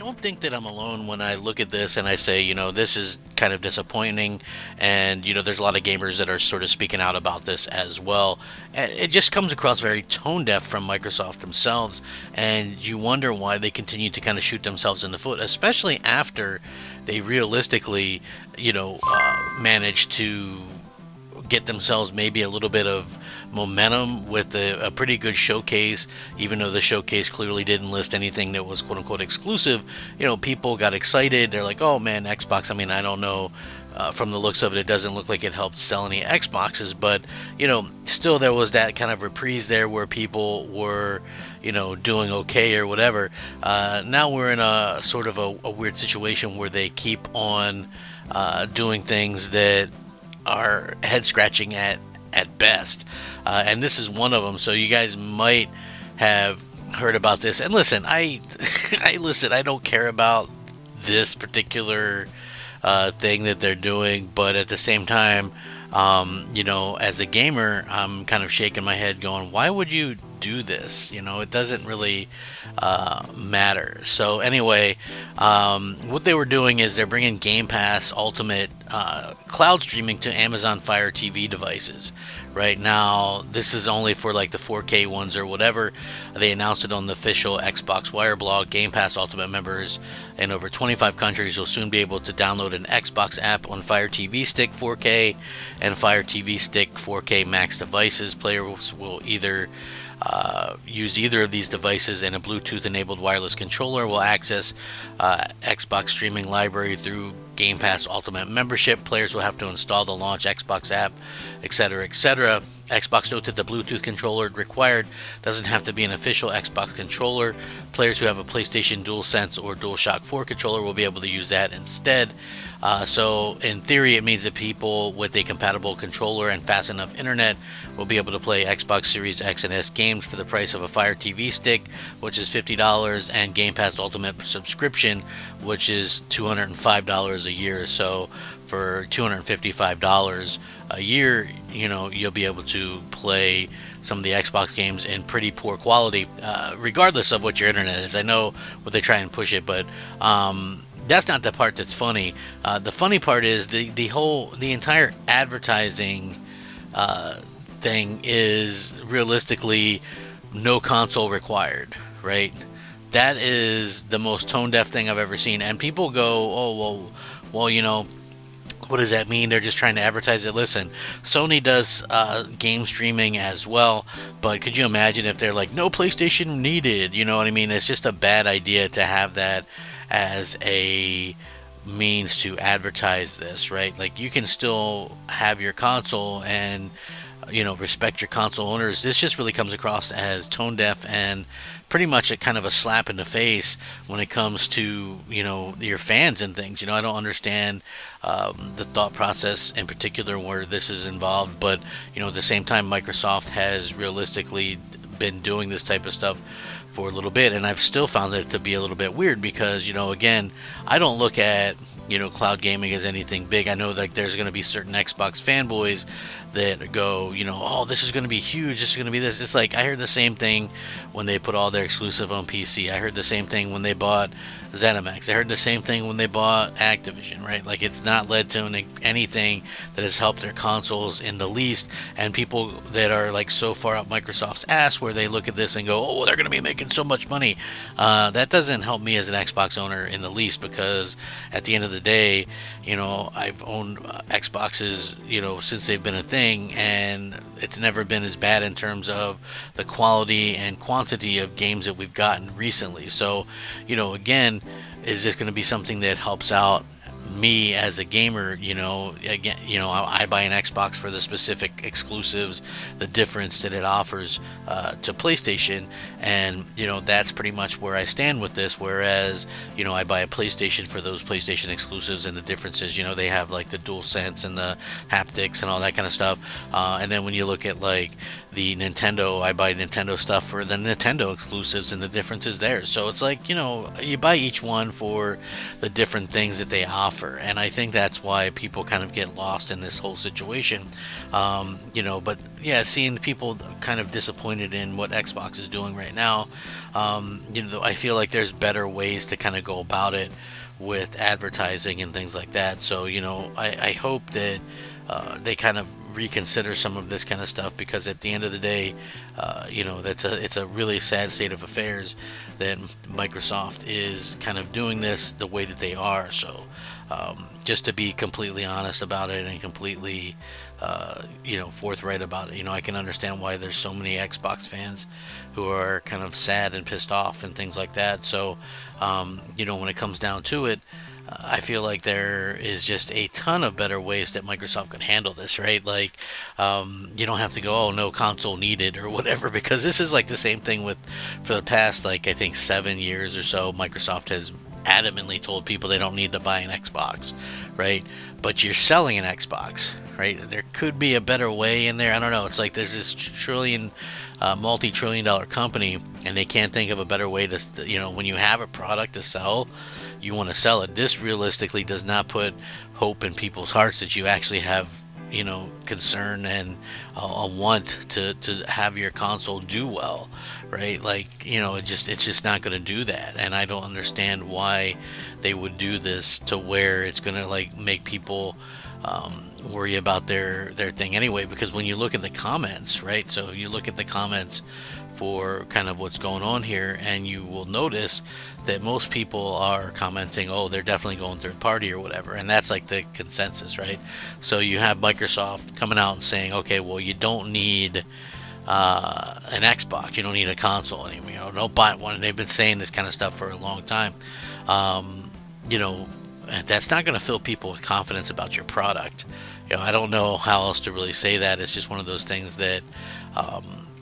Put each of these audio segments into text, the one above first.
don't think that I'm alone when I look at this and I say, this is kind of disappointing. And, there's a lot of gamers that are sort of speaking out about this as well. And it just comes across very tone deaf from Microsoft themselves. And you wonder why they continue to kind of shoot themselves in the foot, especially after they realistically, managed to get themselves maybe a little bit of momentum with a pretty good showcase. Even though the showcase clearly didn't list anything that was quote unquote exclusive, people got excited. They're like, oh man, Xbox. I mean, I don't know. From the looks of it, it doesn't look like it helped sell any Xboxes, but still there was that kind of reprise there where people were, doing okay or whatever. Now we're in a sort of a weird situation where they keep on doing things that are head scratching at best, and this is one of them. So you guys might have heard about this. And listen, I don't care about this particular thing that they're doing, but at the same time, as a gamer, I'm kind of shaking my head, going, "Why would you do this?" It doesn't really matter. So anyway, what they were doing is they're bringing Game Pass Ultimate cloud streaming to Amazon Fire TV devices. Right now, this is only for like the 4K ones or whatever. They announced it on the official Xbox Wire blog. Game Pass Ultimate members in over 25 countries will soon be able to download an Xbox app on Fire TV Stick 4K and Fire TV Stick 4K Max devices. Players will either use either of these devices, and a Bluetooth-enabled wireless controller will access Xbox streaming library through Game Pass Ultimate membership. Players will have to install the launch Xbox app, etc., etc. Xbox noted the Bluetooth controller required doesn't have to be an official Xbox controller. Players who have a PlayStation DualSense or DualShock 4 controller will be able to use that instead. So in theory, it means that people with a compatible controller and fast enough internet will be able to play Xbox Series X and S games for the price of a Fire TV stick, which is $50, and Game Pass Ultimate subscription, which is $205 a year. So for $255 a year, you'll be able to play some of the Xbox games in pretty poor quality, regardless of what your internet is. I know what they try and push it, but that's not the part that's funny. The funny part is the entire advertising thing is realistically no console required, right? That is the most tone deaf thing I've ever seen. And people go, oh well, what does that mean? They're just trying to advertise it. Listen, Sony does game streaming as well, but could you imagine if they're like, no PlayStation needed? You know what I mean? It's just a bad idea to have that as a means to advertise this, right? Like, you can still have your console and respect your console owners. This just really comes across as tone deaf and pretty much a kind of a slap in the face when it comes to your fans and things. I don't understand the thought process in particular where this is involved, but at the same time, Microsoft has realistically been doing this type of stuff for a little bit, and I've still found it to be a little bit weird because again, I don't look at cloud gaming as anything big. I know that there's going to be certain Xbox fanboys that go, oh, this is going to be huge, this is going to be this. It's like, I heard the same thing when they put all their exclusive on PC. I heard the same thing when they bought ZeniMax. I heard the same thing when they bought Activision, right? Like, it's not led to anything that has helped their consoles in the least. And people that are like so far up Microsoft's ass where they look at this and go, oh, they're going to be making so much money. That doesn't help me as an Xbox owner in the least, because at the end of the day, I've owned Xboxes, since they've been a thing, and it's never been as bad in terms of the quality and quantity of games that we've gotten recently. So, again, is this going to be something that helps out me as a gamer? Again, I buy an Xbox for the specific exclusives, the difference that it offers to PlayStation, and that's pretty much where I stand with this. Whereas I buy a PlayStation for those PlayStation exclusives and the differences. They have like the DualSense and the haptics and all that kind of stuff. And then when you look at like the Nintendo, I buy Nintendo stuff for the Nintendo exclusives, and the difference is there. So it's like, you buy each one for the different things that they offer. And I think that's why people kind of get lost in this whole situation. But yeah, seeing people kind of disappointed in what Xbox is doing right now, I feel like there's better ways to kind of go about it with advertising and things like that. So, I hope that they kind of reconsider some of this kind of stuff, because at the end of the day, it's a really sad state of affairs that Microsoft is kind of doing this the way that they are. So, just to be completely honest about it and completely, forthright about it, I can understand why there's so many Xbox fans who are kind of sad and pissed off and things like that. So, when it comes down to it, I feel like there is just a ton of better ways that Microsoft could handle this, right? Like, you don't have to go, oh, no console needed or whatever, because this is like the same thing for the past, like, I think 7 years or so, Microsoft has adamantly told people they don't need to buy an Xbox, right? But you're selling an Xbox, right? There could be a better way in there. I don't know. It's like there's this multi-trillion dollar company, and they can't think of a better way to, when you have a product to sell, you want to sell it. This realistically does not put hope in people's hearts that you actually have, concern and a want to have your console do well, right? Like, it's just not going to do that. And I don't understand why they would do this to where it's going to like make people worry about their thing anyway. Because when you look at the comments, right? So you look at the comments for kind of what's going on here, and you will notice that most people are commenting, oh, they're definitely going third party or whatever, and that's like the consensus, right? So you have Microsoft coming out and saying, okay, well, you don't need an Xbox, you don't need a console anymore, don't buy one. And they've been saying this kind of stuff for a long time. That's not going to fill people with confidence about your product. I don't know how else to really say that. It's just one of those things that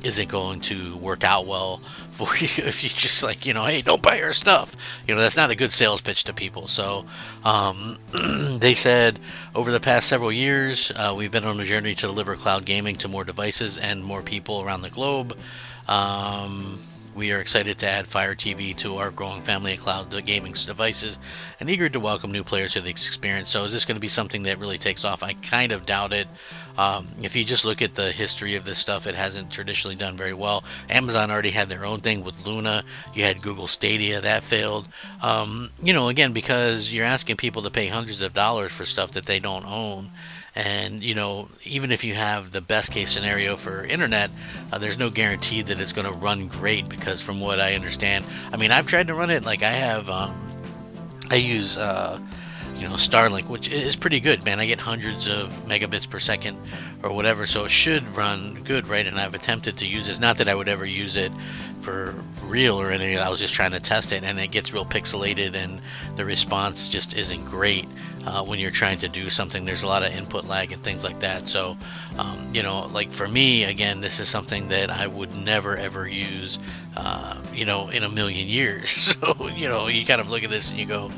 isn't going to work out well for you if you just like, hey, don't buy our stuff. That's not a good sales pitch to people. So they said over the past several years, we've been on a journey to deliver cloud gaming to more devices and more people around the globe. We are excited to add Fire TV to our growing family of cloud gaming devices and eager to welcome new players to the experience. So is this going to be something that really takes off? I kind of doubt it. If you just look at the history of this stuff, it hasn't traditionally done very well. Amazon already had their own thing with Luna. You had Google Stadia, that failed. Again, because you're asking people to pay hundreds of dollars for stuff that they don't own. And, even if you have the best case scenario for internet, there's no guarantee that it's going to run great, because from what I understand, I've tried to run it. Like, I use Starlink, which is pretty good, man. I get hundreds of megabits per second or whatever, so it should run good, right? And I've attempted to use it. It's not that I would ever use it for real or anything. I was just trying to test it, and it gets real pixelated, and the response just isn't great when you're trying to do something. There's a lot of input lag and things like that. So, like for me, again, this is something that I would never ever use, in a million years. So, you kind of look at this and you go,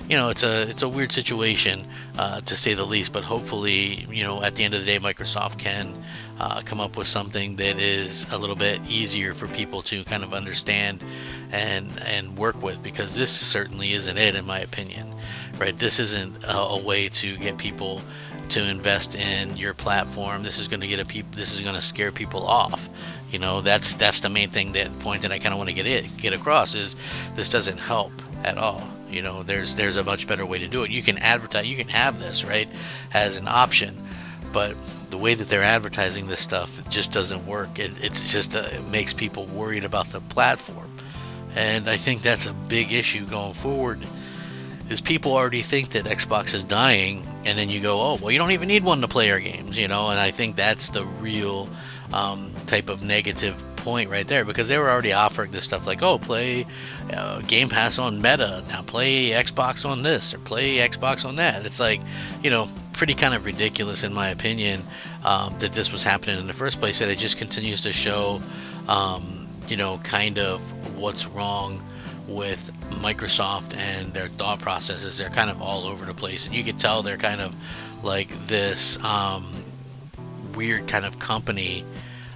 it's a weird situation, to say the least. But hopefully, at the end of the day, Microsoft can come up with something that is a little bit easier for people to kind of understand and work with, because this certainly isn't it, in my opinion. Right? This isn't a way to get people to invest in your platform. This is going to this is going to scare people off. That's the main thing, that point that I kind of want to get across, is this doesn't help at all. There's a much better way to do it. You can advertise, you can have this, right, as an option, but the way that they're advertising this stuff just doesn't work. It makes people worried about the platform, and I think that's a big issue going forward. Is people already think that Xbox is dying, and then you go, oh, well, you don't even need one to play our games, and I think that's the real type of negative point right there, because they were already offering this stuff like, oh, play Game Pass on Meta, now play Xbox on this, or play Xbox on that. It's like, pretty kind of ridiculous, in my opinion, that this was happening in the first place, and it just continues to show, kind of what's wrong with Microsoft and their thought processes. They're kind of all over the place, and you can tell they're kind of like this weird kind of company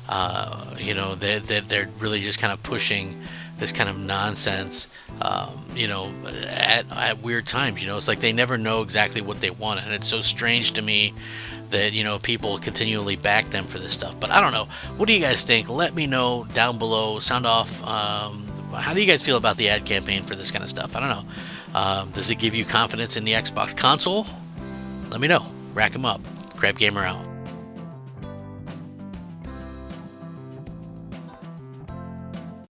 They're really just kind of pushing this kind of nonsense, at weird times. It's like they never know exactly what they want, and it's so strange to me that people continually back them for this stuff. But I don't know. What do you guys think? Let me know down below. Sound off. How do you guys feel about the ad campaign for this kind of stuff? I don't know. Does it give you confidence in the Xbox console? Let me know. Rack 'em up. Crab Gamer out.